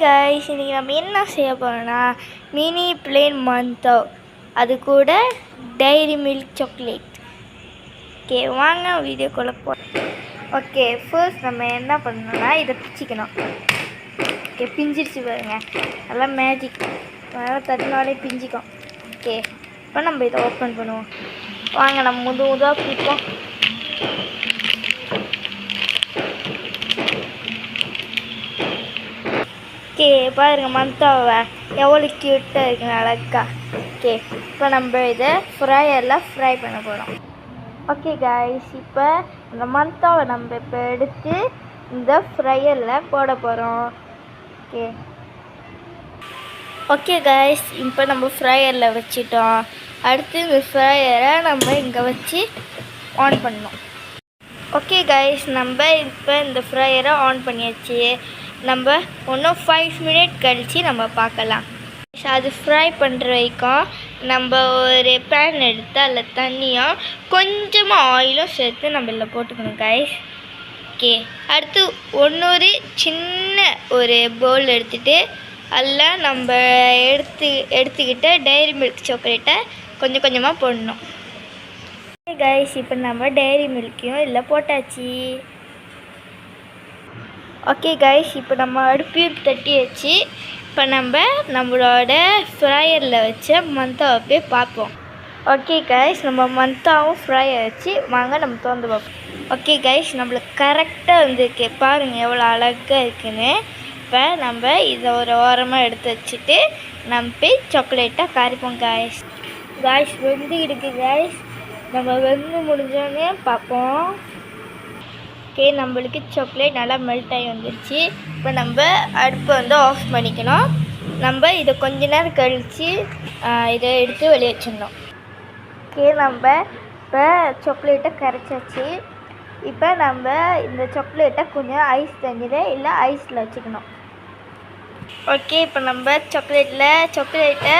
Guys, இன்றைக்கி நம்ம என்ன செய்ய போகிறோன்னா மினி பிளேன் மந்தவ், அது கூட டைரி மில்க் சாக்லேட். ஓகே, வாங்க வீடியோக்குள்ளே போ. ஓகே, ஃபர்ஸ்ட் நம்ம என்ன பண்ணணும்னா இதை பிச்சிக்கணும். ஓகே, பிஞ்சிடுச்சு பாருங்க, நல்லா மேஜிக், நல்லா தட்டினாலே பிஞ்சிக்கும். ஓகே, இப்போ நம்ம இதை ஓப்பன் பண்ணுவோம். வாங்க நம்ம முதுவாக பிடிப்போம். ஓகே, பாருங்க மந்தாவை எவ்வளோ க்யூட்டாக இருக்குங்க, அழகா. ஓகே, இப்போ நம்ம இதை ஃப்ரை பண்ண போகிறோம். ஓகே கைஸ், இப்போ இந்த மந்தாவை நம்ம இப்போ எடுத்து இந்த ஃப்ரையரில் போட போகிறோம். ஓகே ஓகே கைஸ், இப்போ நம்ம ஃப்ரையரில் வச்சிட்டோம். அடுத்து இந்த ஃப்ரையரை நம்ம இங்கே வச்சு ஆன் பண்ணோம். ஓகே கைஸ், நம்ம இப்போ இந்த ஃப்ரையரை ஆன் பண்ணியாச்சு. நம்ம இன்னும் 5 மினிட் கழித்து நம்ம பார்க்கலாம். அது ஃப்ரை பண்ணுற வரைக்கும் நம்ம ஒரு பேன் எடுத்து அதில் தண்ணியும் கொஞ்சமாக ஆயிலும் சேர்த்து நம்ம இதில் போட்டுக்கணும் கைஸ். ஓகே, அடுத்து இன்னொரு சின்ன ஒரு பவுல் எடுத்துகிட்டு அதில் நம்ம எடுத்துக்கிட்ட டைரி மில்க் சாக்லேட்டை கொஞ்சம் கொஞ்சமாக போடணும். கைஸ், இப்போ நம்ம டைரி மில்க்கையும் இதில் போட்டாச்சு. ஓகே கைஸ், இப்போ நம்ம அடுப்பையும் தட்டி வச்சு இப்போ நம்மளோட ஃப்ரையரில் வச்ச மந்தாவை போய் பார்ப்போம். ஓகே கைஸ், நம்ம மந்தாவும் ஃப்ரை ஆகிடுச்சு. வாங்க நம்ம திறந்து பார்ப்போம். ஓகே கைஸ், நம்மளுக்கு கரெக்டாக வந்துருக்கு, பாருங்கள் எவ்வளோ அழகாக இருக்குன்னு. இப்போ நம்ம இதை ஒரு ஓரமாக எடுத்து வச்சுட்டு நம்ம போய் சாக்லேட்டாக கரைப்போம். கைஸ் வெந்துக்கிட்டு கைஸ், நம்ம வெந்து முடிஞ்சோடனே பார்ப்போம். ஓகே, நம்மளுக்கு சாக்லேட் நல்லா மெல்ட் ஆகி வந்துடுச்சு. இப்போ நம்ம அடுப்பை ஆஃப் பண்ணிக்கணும். நம்ம இதை கொஞ்ச நேரம் கழித்து இதை எடுத்து வெளியே வச்சிடணும். ஓகே, நம்ம இப்போ சாக்லேட்டை கரைச்சாச்சு. இப்போ நம்ம இந்த சாக்லேட்டை கொஞ்சம் ஐஸ் தண்ணியில் இல்லை ஐஸில் வச்சுக்கணும். ஓகே, இப்போ நம்ம சாக்லேட்டை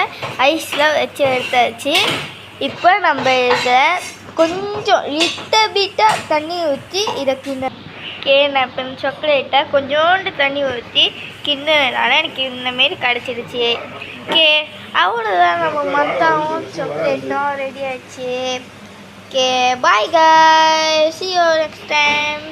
ஐஸில் வச்சு எடுத்தாச்சு. இப்போ நம்ம இதை கொஞ்சம் லிட்டபிட்டாக தண்ணி ஊற்றி இதை ஓகே, நான் இப்போ சாக்லேட்டை கொஞ்சோண்டு தண்ணி ஊற்றி கிண்டுனால எனக்கு இந்தமாரி கிடச்சிடுச்சு. ஓகே, அவ்வளோதான், நம்ம மந்தாவும் சாக்லேட்டும் ரெடி ஆயிடுச்சு. Okay, bye guys, see you next time.